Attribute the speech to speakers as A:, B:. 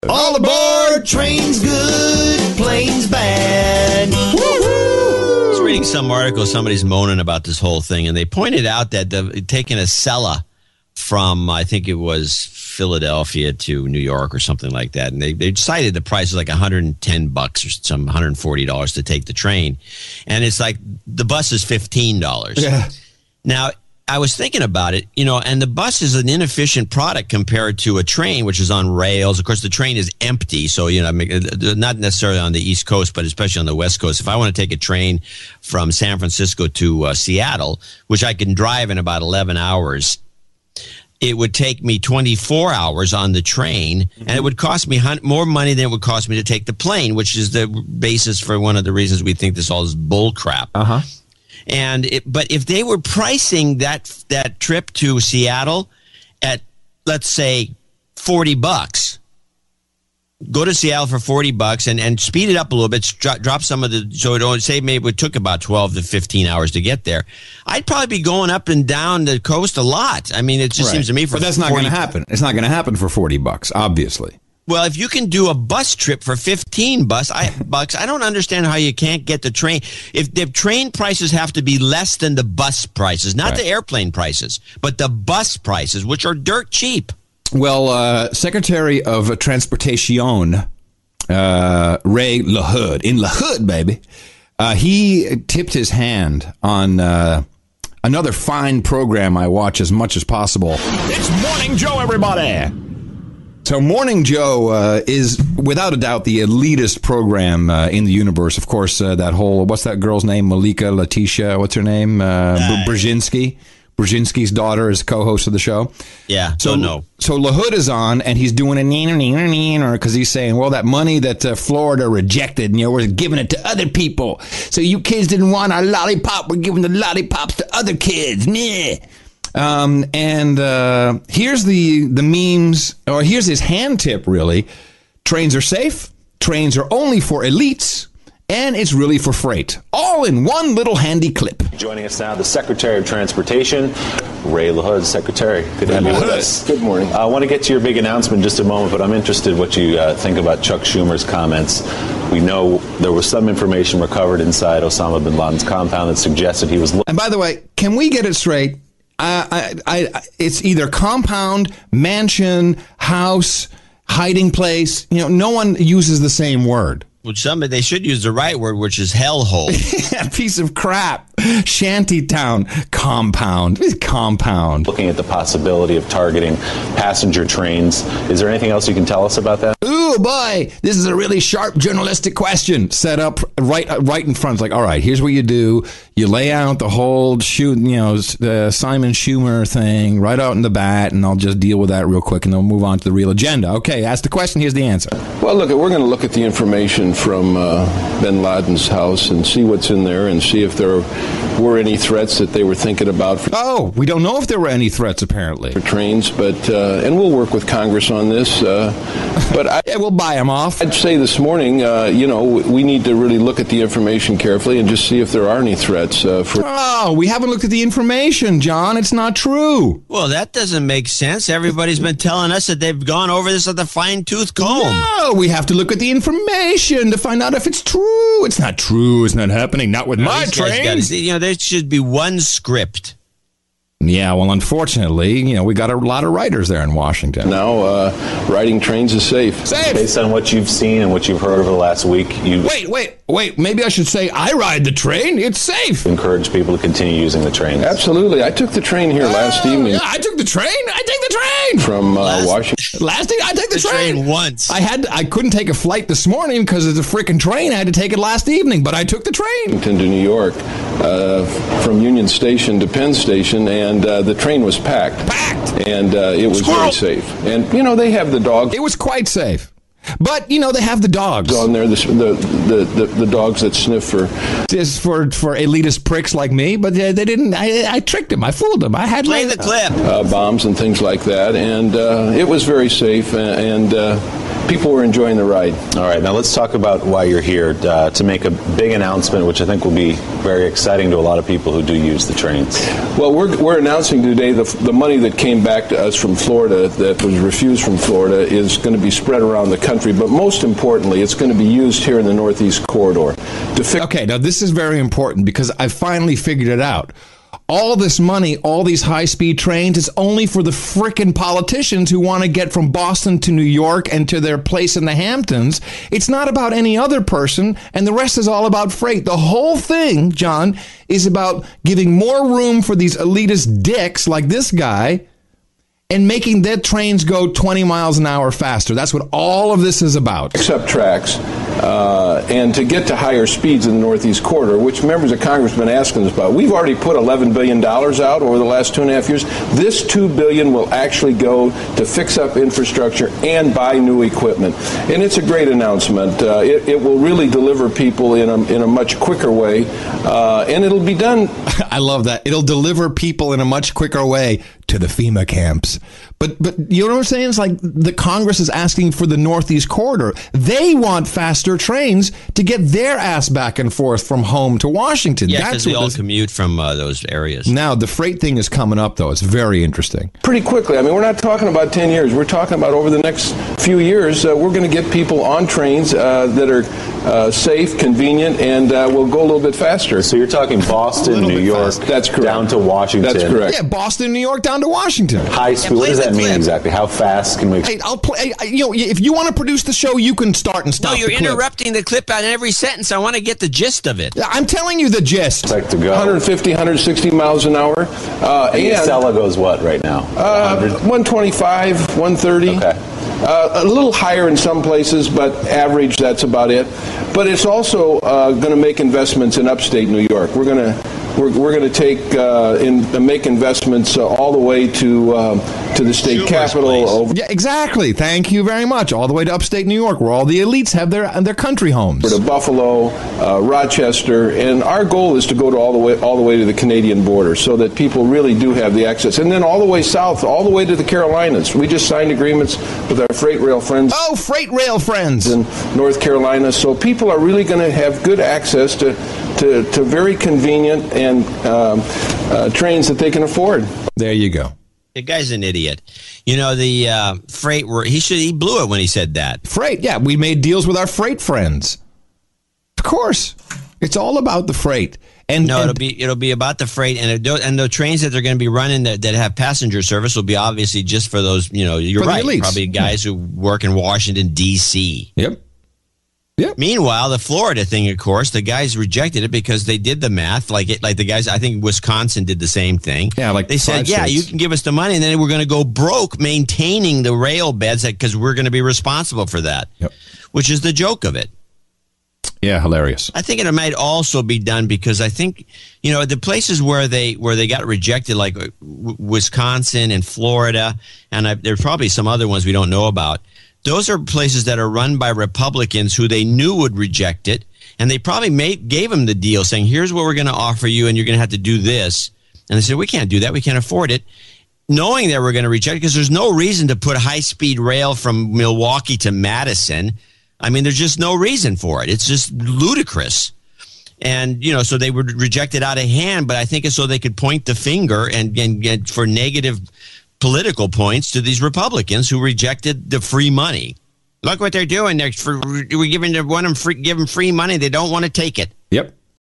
A: All aboard! Train's good, plane's bad. Woo-hoo!
B: I was reading some article, somebody's moaning about this whole thing, and they pointed out that taking a Acela from, I think it was Philadelphia to New York or something like that, and they decided the price was like $110 or some $140 to take the train, and it's like the bus is $15.
C: Yeah.
B: Now, I was thinking about it, and the bus is an inefficient product compared to a train, which is on rails. Of course, the train is empty, so, not necessarily on the East Coast, but especially on the West Coast. If I want to take a train from San Francisco to Seattle, which I can drive in about 11 hours, it would take me 24 hours on the train, and it would cost me more money than it would cost me to take the plane, which is the basis for one of the reasons we think this all is bull crap.
C: Uh-huh.
B: But if they were pricing that trip to Seattle at, let's say, $40, go to Seattle for $40 and speed it up a little bit, drop some of the, so it only say maybe it took about 12 to 15 hours to get there. I'd probably be going up and down the coast a lot. I mean, it just seems to me
C: but that's not going to happen. It's not going to happen for $40, obviously.
B: Well, if you can do a bus trip for $15, I don't understand how you can't get the train. If the train prices have to be less than the bus prices, not the airplane prices, but the bus prices, which are dirt cheap.
C: Well, Secretary of Transportation Ray LaHood, in LaHood, baby, he tipped his hand on another fine program I watch as much as possible. It's Morning Joe, everybody. So Morning Joe is, without a doubt, the elitist program in the universe. Of course, that whole, what's that girl's name? Malika, Letitia, what's her name? Brzezinski. Brzezinski's daughter is co-host of the show.
B: Yeah,
C: so
B: no.
C: So LaHood is on, and he's doing a neener because he's saying, well, that money that Florida rejected, we're giving it to other people. So you kids didn't want our lollipop. We're giving the lollipops to other kids. Meh. Here's the memes, or here's his hand tip, really. Trains are safe. Trains are only for elites. And it's really for freight. All in one little handy clip.
D: Joining us now, the Secretary of Transportation, Ray LaHood. Secretary, good to have you with us.
E: Good morning.
D: I want to get to your big announcement in just a moment, but I'm interested what you think about Chuck Schumer's comments. We know there was some information recovered inside Osama bin Laden's compound that suggested he was...
C: And by the way, can we get it straight? It's either compound, mansion, house, hiding place. No one uses the same word.
B: Well, they should use the right word, which is hellhole.
C: Yeah, piece of crap. Shantytown. Compound. Compound.
D: Looking at the possibility of targeting passenger trains. Is there anything else you can tell us about that?
C: Ooh, boy, this is a really sharp journalistic question set up right in front. It's like, all right, here's what you do. You lay out the whole the Simon Schumer thing right out in the bat, and I'll just deal with that real quick, and then we'll move on to the real agenda. Okay, ask the question. Here's the answer.
E: Well, look, we're going to look at the information from bin Laden's house and see what's in there and see if there were any threats that they were thinking about.
C: We don't know if there were any threats, apparently.
E: For trains, but and we'll work with Congress on this. But
C: we'll buy them off.
E: I'd say this morning, we need to really look at the information carefully and just see if there are any threats.
C: We haven't looked at the information, John. It's not true.
B: Well, that doesn't make sense. Everybody's been telling us that they've gone over this with a fine-tooth comb.
C: No, we have to look at the information to find out if it's true. It's not true. It's not happening. Not with my trains.
B: There should be one script.
C: Yeah, well, unfortunately, we got a lot of writers there in Washington.
E: Now, riding trains is safe.
C: Safe!
D: Based on what you've seen and what you've heard over the last week,
C: Wait. Maybe I should say I ride the train. It's safe.
D: Encourage people to continue using the train.
E: Absolutely. I took the train here last evening.
C: Yeah, I took the train.
E: From Washington.
C: Last thing, I took the
B: train once.
C: I couldn't take a flight this morning because it's a freaking train. I had to take it last evening, but I took the train.
E: To New York, from Union Station to Penn Station, and the train was packed. And it was very safe. And, they have the dogs.
C: It was quite safe. But, they have the dogs.
E: On there, the dogs that sniff for
C: elitist pricks like me, but they didn't. I tricked them. I fooled them. I had
B: Play the clip.
E: Bombs and things like that. And it was very safe. And people were enjoying the ride.
D: All right, now let's talk about why you're here to make a big announcement, which I think will be very exciting to a lot of people who do use the trains.
E: Well, we're announcing today the money that came back to us from Florida that was refused from Florida is going to be spread around the country, but most importantly, it's going to be used here in the Northeast Corridor.
C: Okay, now this is very important because I finally figured it out. All this money, all these high-speed trains, is only for the frickin' politicians who want to get from Boston to New York and to their place in the Hamptons. It's not about any other person, and the rest is all about freight. The whole thing, John, is about giving more room for these elitist dicks like this guy and making their trains go 20 miles an hour faster. That's what all of this is about.
E: Except tracks. And to get to higher speeds in the Northeast Corridor, which members of Congress have been asking us about. We've already put $11 billion out over the last 2.5 years. This $2 billion will actually go to fix up infrastructure and buy new equipment. And it's a great announcement. It will really deliver people in a much quicker way, and it'll be done.
C: I love that. It'll deliver people in a much quicker way to the FEMA camps. But you know what I'm saying? It's like the Congress is asking for the Northeast Corridor. They want faster trains to get their ass back and forth from home to Washington.
B: Yeah, because they all commute from those areas.
C: Now, the freight thing is coming up, though. It's very interesting.
E: Pretty quickly. I mean, we're not talking about 10 years. We're talking about over the next few years, we're going to get people on trains that are safe, convenient, and will go a little bit faster.
D: So you're talking Boston, New York,
E: that's correct,
D: down to Washington.
E: That's correct.
C: Yeah, Boston, New York, down to Washington.
D: High speed. What does that mean exactly? How fast can we?
C: Hey, I'll play. If you want to produce the show, you can start and stop.
B: No, you're
C: the clip.
B: interrupting the clip on every sentence. I want to get the gist of it.
C: I'm telling you the gist.
D: Like to go
E: 150, 160 miles an hour.
D: And Acela goes what right now?
E: 125, 130.
D: Okay.
E: A little higher in some places, but average, that's about it. But it's also going to make investments in upstate New York. We're going to take and make investments all the way to the state
B: Schumer's
E: capital.
C: Yeah, exactly. Thank you very much. All the way to upstate New York, where all the elites have their country homes.
E: To Buffalo, Rochester, and our goal is to go to all the way to the Canadian border, so that people really do have the access. And then all the way south, all the way to the Carolinas. We just signed agreements with our freight rail friends.
C: Oh, freight rail friends
E: in North Carolina. So people are really going to have good access to very convenient and trains that they can afford.
C: There you go.
B: The guy's an idiot. You know, the freight, he blew it when he said that.
C: Freight, yeah. We made deals with our freight friends. Of course. It's all about the freight.
B: It'll be about the freight, and the trains that they're going to be running that have passenger service will be obviously just for those, you're right, probably guys who work in Washington, D.C.
C: Yep.
B: Meanwhile, the Florida thing, of course, the guys rejected it because they did the math. Like the guys, I think Wisconsin did the same thing.
C: Yeah, like
B: they said, yeah, you can give us the money, and then we're going to go broke maintaining the rail beds because we're going to be responsible for that, which is the joke of it.
C: Yeah, hilarious.
B: I think it might also be done because I think, the places where they got rejected, like Wisconsin and Florida, and there's probably some other ones we don't know about. Those are places that are run by Republicans who they knew would reject it, and they probably gave them the deal saying, here's what we're going to offer you, and you're going to have to do this. And they said, we can't do that. We can't afford it, knowing that we're going to reject it because there's no reason to put high-speed rail from Milwaukee to Madison. I mean, there's just no reason for it. It's just ludicrous. And, so they were rejected out of hand, but I think it's so they could point the finger and get for negative political points to these Republicans who rejected the free money. Look what they're doing. We're giving them free money. They don't want to take it.
C: Yep.